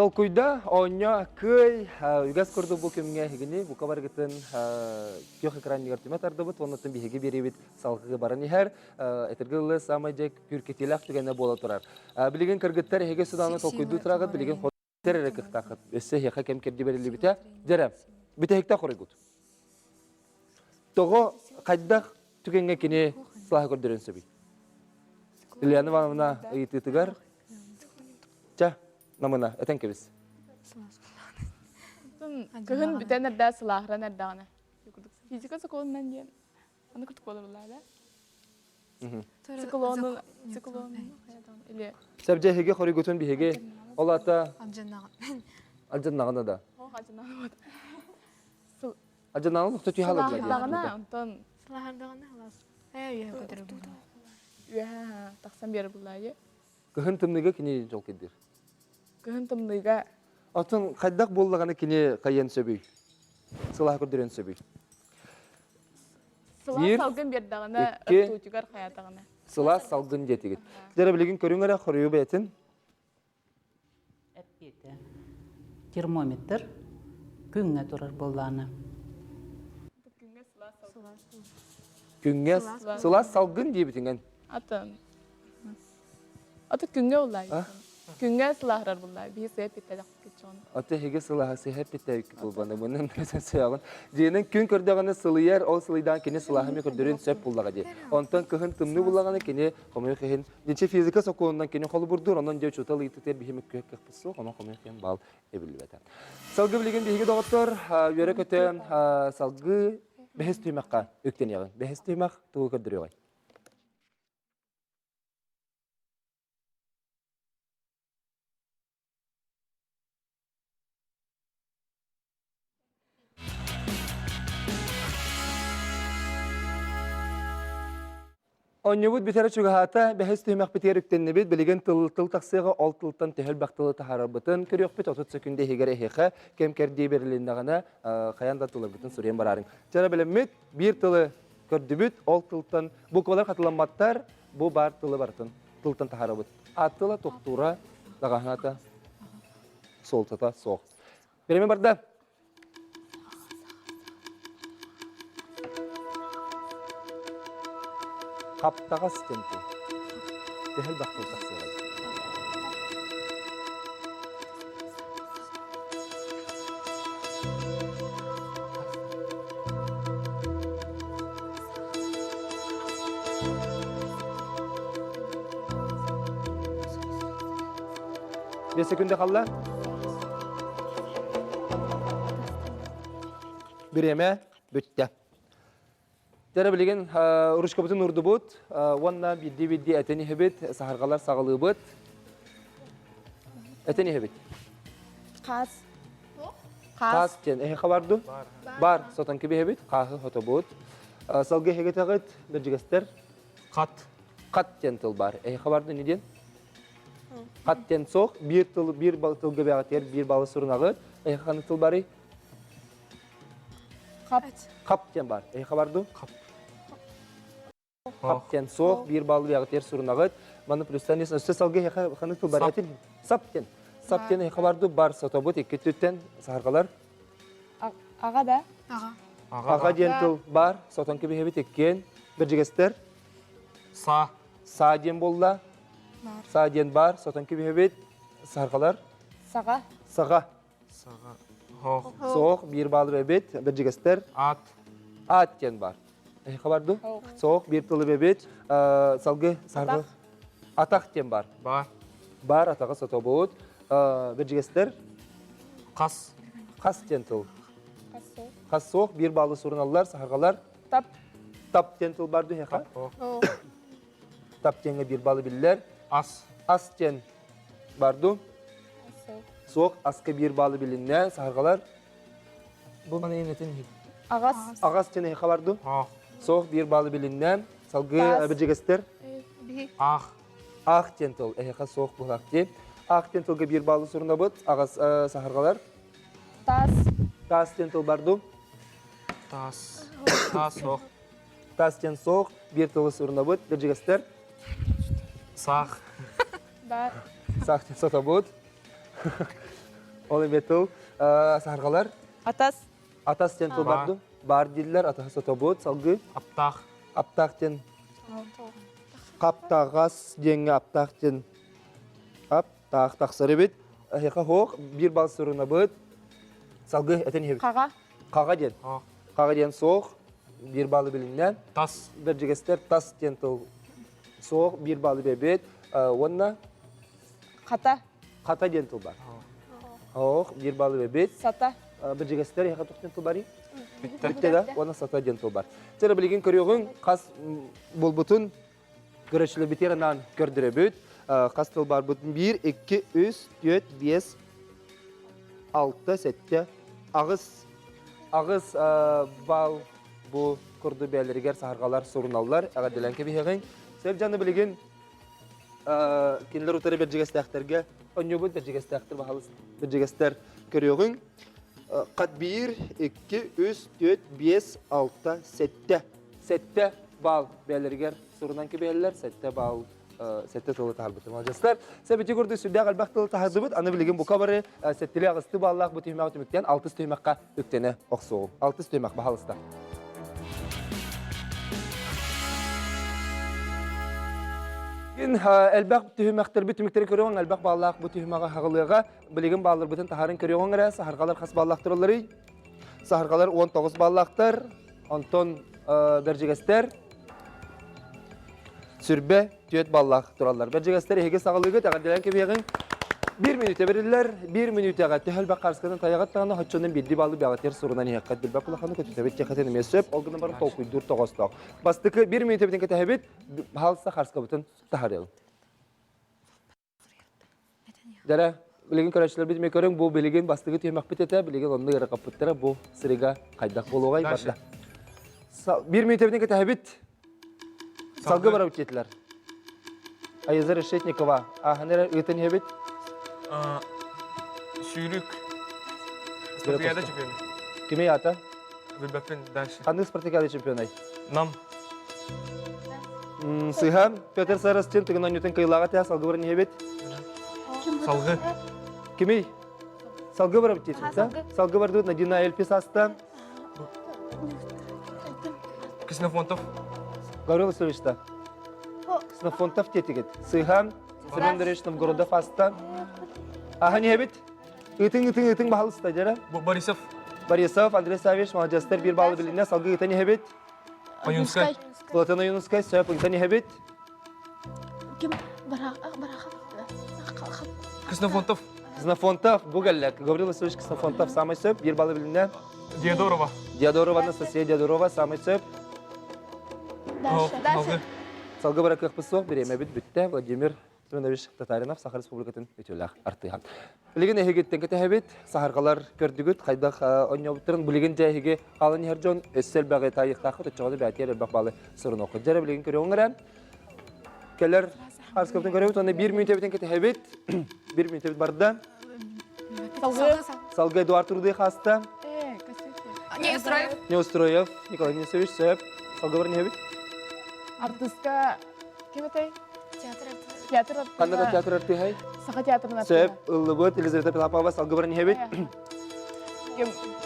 Толкуйда оня кый үгәс көрді бұл көміңе хегіне бұл кабар гытын кёх экран нигартыма тардыбыт оннатын биһиге беребит салгыгы баран ихер этергылы самай жек күркетелак дегенне бола турар. Билеген кыргыттар хеге суданы толкуйду турагыт билеген хоттер эрекыктакыт. Өссө хека кем керди берили бите. Жара бите хекта корыгут. Того кайдах түгенге кине слага көрдөрөн сөби. Ильяна Ивановна ыйтытыгар. Ча намына этен кебис. Кыгын бүтен нәрдә сылахра нәрдәгәне. Физика соколуннан дигән. Аны көтүп алырлар да. Циклон. Или Сәбҗә хеге хоригутун биһеге олата Алжаннаган. алҗаннагына да. Хажына. Алҗаннагын тоту халып Сылахрагына онтон Сылахардаган халас. Әйе, көтөрүп. я таксан бер буллай. Кыгын тымныгы кине жол кедир. Кыгын тымныга Атын кайдак боллаганы кине кайын сөбүй. Сылах көрдөрөн сөбүй. сылах салгын бердәгәне икки, тутугар хаятагына. Сылас салгын жетигит. Жара билеген көрүңөрө хорую бетин. Әппеті. Термометр күнгә турар болланы. Күнгө сылас салгын дибитинген. Атын. Аты күнгә улай. Күнгә сылахрар буллай. Би сеп иттәдәк кичон. Аты хеге сылаха сехеп битәк булганда менен мәсәл сөягын. Динен күн көрдөгәне сылыяр, ол сылыйдан кине сылаха ми көрдөрөн сөп буллага ди. Онтан кыгын тымны буллаганы кине комый хен. Ниче физика сокуундан кине холу бурдур, ондан жөө чутал итер бихим көк кыпсу, оны комый хен бал эбилбетә. Салгы билеген биһиге доктор, йөрә көтә салгы бәһис түймәккә өктен ягын. Бәһис түймәк тугы көрдөрөй. Оннебут битәре чугахата бәһис түймәк битәр үктенне бит билеген тыл таксыга алтылтан тәһел бактылы тахарабытын көрөк бит 30 секундә хегере хеха кем керди берилендә гына каянда тулы битен сурен барарын. Жара белемет бир тылы көрдүбүт алтылтан бу калар катламаттар бу бар тылы бартын тылтан тахарабыт. Атыла токтура дагахата солтата сок. Береме барда. Каптага стенти. Tehel baktı taksıya. Bir sekunde kalla. Bir yeme bitti. Тәрі білеген ұрышқабытын ұрды бұд, онна бидді әтені хебет, сахарғалар сағылығы бұд. Әтені хебет? Қас. Қас тен, әйқа барды? Бар, сотан кебе хебет, қағы хота бұд. Салғы хегет ағыт, бір жігістер? Қат. Қат тен тыл бар. Әйқа барды неден? Қат тен соқ, бір тыл гөбе ағыт бір балы сұрын ағыт. Әйқа қаны тыл бары? Қап тен бар. Әйқа барды? Қаптен соқ, бір балы бәғытер сұрынағыт. Маны плюстан есін өсті салғы қаны тұл бар әтін. Саптен. Саптен әйқа барды бар сотобыт, екі түттен сағарғалар. Аға да? Аға ден тұл бар, сотан кебе хебет еккен. Бір жігістер? Са. Са ден болла. Са ден бар, сотан кебе хебет. Сағарғалар? Саға. Саға. Саға. Хоқ. Соқ, бір балы бәбет. Бір жігістер? Ат. Ат ден бар. Әйқа барды? Соқ, бір тұлы бәбет. Салғы сарғы? Атақ ден бар. Бар. Бар, атаға сотобыт. Bir jigester? Қас. Қас ден тұл. Қас соқ, бір балы сұрыналар, сағарғалар? Тап. Тап ден тұл барды хеқа? Тап денге бір балы білілер? Ас. Ас ден барды? Соқ, асқа бір балы білінне, сағарғалар? Бұл мана енетін хек? Ағас. Ағас ден хеқа барды? Хоқ. Соқ, бір балы білінне, салғы bir jigester? Ақ. Ақ ден тұл, хеқа соқ бұл ақ ден. Ақ ден тұлға бір балы сұрына бұд, ағас сағарғалар? Тас. Тас ден тұл барды? Тас. Тас соқ. Тас ден соқ, бір тұлғы сұрына бұд, bir jigester? Сақ. Бар. Сақ ден сота бұд. Ол бетул саргалар Атас. атас тен тул барды. Бар диллер атасы сотобот салгы. Аптақ. Аптақтен қаптағас денге аптақтен аптақ тақсыры бет. Хеқа хоқ бір бал сұрына бұд. Салғы әтен хебет. Қаға. Қаға ден. Хоқ. Қаға ден соқ. Bir balı bilinlen. Тас. Bir cigester tas dен tol soğuk bir balı bebet. Onunla Қата. kata dен tol var. Hoq bir balı bebet. Сата. Bir cigester yaqa toqten tol bari. Bitti. Bitti da ona sata dен tol var. Sera bilgin körüğün qas bulbutun görüşlü biterenan kördürebüt. Qas tol bar butun 1 2 3 4 5 6 7 ağız bal bu kurdu bəyələrgər saharqalar sorunallar. Ağa dilən ki bihəğin. Sel canı bilgin kinlər utarı bir cigəstəxtərgə onyo bu bir cigəstəxtər bahalız. Bir cigəstər görüyüğün. Qat 1 2 3 4 5 6 7 7 bal bəyələrgər sorunan ki bəyələr 7 bal sette tolu taharbıtım alacaklar. Sebeti kurdu südde qalbaq tolu taharbıt. Anı bilgin bu kabarı settili ağısты ballaq bu tüymək ötümükten 6 tüyməkqa öktene oqsoğum. 6 tüymək bahalısda. Elbaq tüyməqtir bu tüyməkləri körüyorsun. Elbaq ballaq bu tüyməqə haqılığa bilgin ballar bütün taharın körüyorsun. Saharqalar xas ballaqtır onları. Saharqalar 19 ballaqtır. Onton bercigəstər. Sürbe, tüyet ballaq durallar. Bercigəstəri hege sağlığı təqəddilən ki beğin 1 minüte verirler. 1 minüte qətti həlbə qarşıqadan tayaqatlarına haçonun bildi balı bəğətlər sorundan yəqqət bilbə qulaqanı kötütəbət yəqətini mesöp, olğının barı toquydur toğastaq. Bastıqı 1 minüte bitin kətəhəbət, halsa qarşıqa bütün taharıyalım. Dərə, bilgin körəşlər bitmək görün, bu bilgin bastıqı tüymək bitətə, bilgin onu yarı qapıttıra, bu sırıqa qaydaq boluğay barda. 1 minüte bitin kətəhəbət, salgı bara bütçetlər. Ayazar Решетникова, ahənərə ıtın həbət. Sürük. Спартакиада чемпионы. Kime yata? Bilbepin дальше. Qanday Spartakiyada çempionay? Нам. Sıyham, Petr Sarastin tıgınan yütün kıyılağa təhə salgı bara nəhəbət. Салгы. Kimi? Salgı bara bütçetsin, salgı bara dut Nadina Elpis hasta. Ксенофонтов. Gavril Istovich'ta. Kısnafontov tetikit. Sıyham, Semyon Dörüşnüm Gorodov hasta. Aha nəhəbət? Itın bahalısı da jara. Борисов. Borisov, Andrey Savich, Manchester bir balı bilinə salgı ıtın nəhəbət. Панюнская. Zlatana Yunuskai, söp ıtın nəhəbət. Kim? Barağa. Ксенофонтов. Kısnafontov, bu gəllək. Gavril Istovich Kısnafontov samay söp bir balı bilinə. Диадорова. Diadorova, Anastasiya Diadorova samay söp. Салгы. Salgı bara kıq pısıq bir emebit bütte Vladimir Semyonovich Tatarinov Sakar Respublikatın ütülək artığan. Bilgin ehegitten ketehebit saharqalar gördügüt qaydaq onyobutların bilgin jehige qalın herjon össel bağı tayıqtaqı tutçağıdı bətiyər elbaq balı sorun oqı. Jara bilgin görüyorlar. Keller Arskaptan görüyoruz onu 1 minüte biten ketehebit 1 minüte bit barda. Salgı. Salgı Eduard Turduy hasta. Не устроив. Neustroyev Nikolay Nisevich söp. Salgı bara nehebit. Артистка. Kim etey? Театр. Teatr. Qandaqa teatr artı hay? Saqa teatrın Söp Illıbıt Elizaveta Pilapova salgı bara nehebit.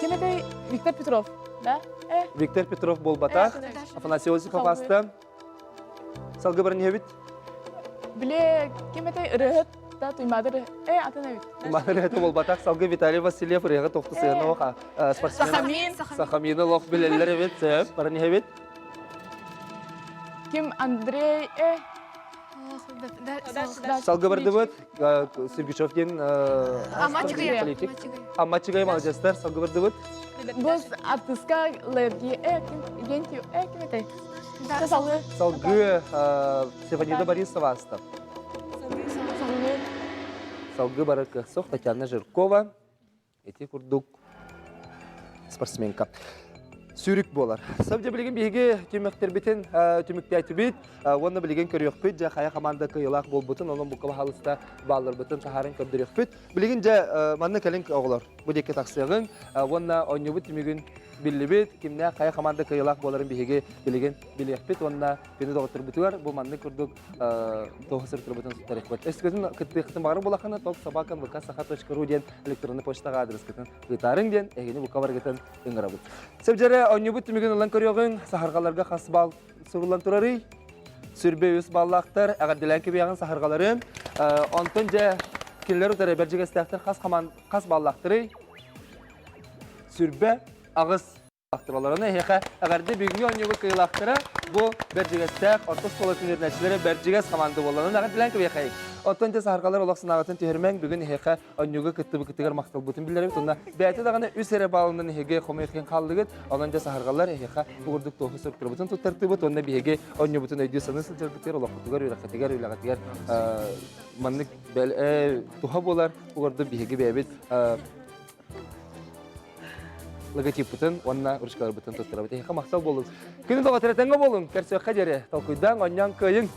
Kim etey? Viktor Petrov. Da? Viktor Petrov Bolbataq. Afanasiy Osipov hasta. Salgı bara nehebit. Bile kim etey? Rıhıt da tuymadır. Atın evit. Mahireti Bolbataq salgı Vitaliy Vasilyev rığı toxtu sığına oqa. Saxamin. Saxamini loq bileller evet söp. Bara nehebit. Kim Andrei? Salgı bardı bud. Sirgichev'den Амачыгай. politik. Amachigay malajastar salgı bardı bud. Biz artistka lergi. Kim? Gentiyo. Kim etey? Salgı. Salgı Stefanida Borisova hasta. Salgı. Salgı bara kıhsoq Tatyana Жиркова. Eti kurduk. Sportsmenka. сүрүк болар. Сабжа билген биге түмөктөр битен түмөктәйти бит. Онны билген көрөк бит, жа хая команда кыйлак болбутун, онун бу кабалыста баллар бутун тахарын көрдөрөк бит. Билген жа манны келин оглар. Бу деке таксыгын, онна ойнобут түмөгүн биллибит, кимне хая команда кыйлак боларын биге билген билек бит, онна бени доготур бутугар, бу манны көрдүк тоғысыр турбутун тарих бит. Эскөзүн кыттыктын бары булаканы ток собака vk.ru ден электронный почтага адрес кытын кытарын ден эгени бу кабар кытын ыңгырабыт. Сәбҗәре ойнобут түмөгүн улан көрөгөн сахаргаларга хас бал сурулан турары. Сүрбе үс баллактар, агар диләнке бягын сахаргалары, онтон же киллер утары бержиге стактар хас баллактары. Сүрбе агыс актыраларына хеха агарда бүгүнкү ойнобут кыйлактары бу бержиге стак ортос болотун нернәчләре бержиге команда болгонун агар диләнке бягай. Онтон же сахаргалар олаксынагатын төһөрмәң бүгүн хеха ойнобут кыттыбы-кыттыгар мактал бутун билдереп тонда бәйте даганы үсере балынын хеге комекен калдыгыт онда сахаргалар хеха бугурдук тоһус турбутун туттыртыбы тонда биге ойнобутун өйдөсөнү сылжырбытыр олакытыгар уйлакатыгар маннык бел туха болар бугурду биге бәбит логотип бутын, онна урышкалар бутын туттырабыт. Хеха мактал болун. Күнү дагы теретеңге болун. Керсөккө жере толкуйдан оннян кыйын.